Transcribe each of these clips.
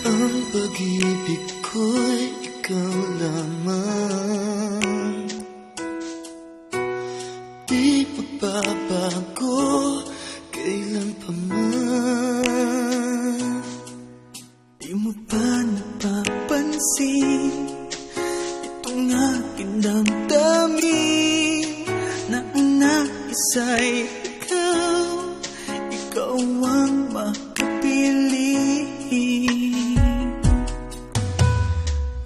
Ang pag-ibig ko'y ikaw lamang. Di magbabago kailan pa man. Di mo ba napapansin itong aking damdamin, na ang nais-ay ikaw, ikaw ang makapili.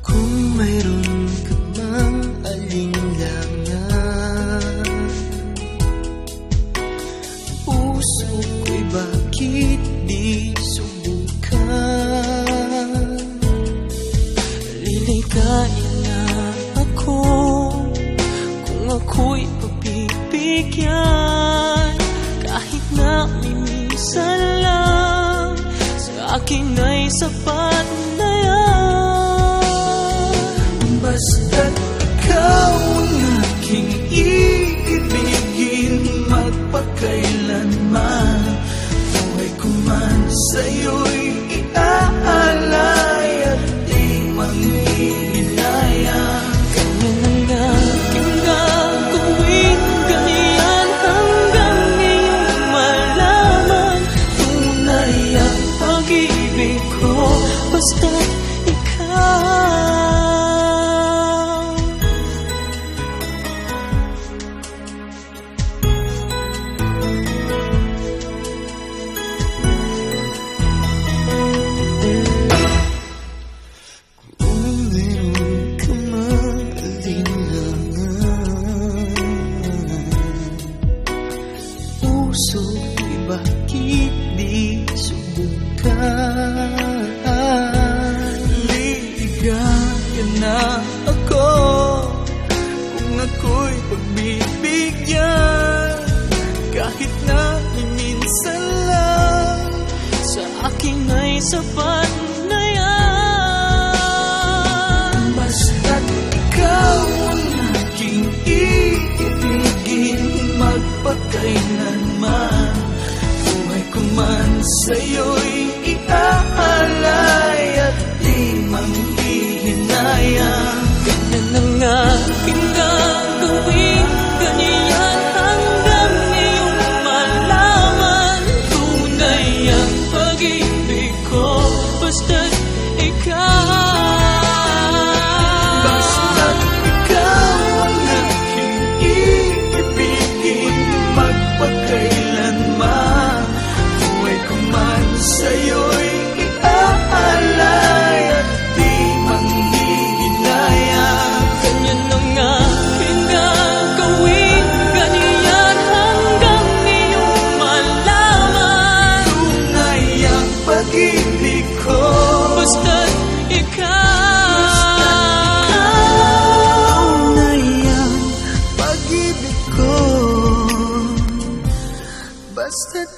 Kung mayroon ka mang alinlangan, puso ko'y bakit di subukan? Liligain na ako kung ako'y pagbibigyan, kahit na minsan lang sa akin ay sapat na yan. Basta't ikaw ang aking iibigin, magpakailanman. Buhay ko man sa'yo'y iaalay at di manghihinayang. Ganyan ang aking gagawin, ganyan hanggang iyong malaman. Tunay ang pag-ibig ko, basta't ikaw. Puso ko'y bakit di subukan? Liligayan na ako kung ako'y pagbibigyan, kahit na minsan lang sa akin ay sapat na yan. Basta't ikaw ang aking iibigin, magpakailanman. Buhay ko man sa'yo'y iaalay at di manghihinayang. Ganyan ang aking gagawin, ganyan hanggang iyong malaman. Tunay ang pag-ibig ko, basta't ikaw. Basta't ikaw ang aking iibigin, magpakailanman. Buhay ko man sa'yo'y iaalay at di manghihinayang. Ganyan ang aking gagawin, ganyan hanggang iyong malaman. Tunay ang pag-ibig ko, basta't ikaw. Tunay ang pag-ibig ko, basta't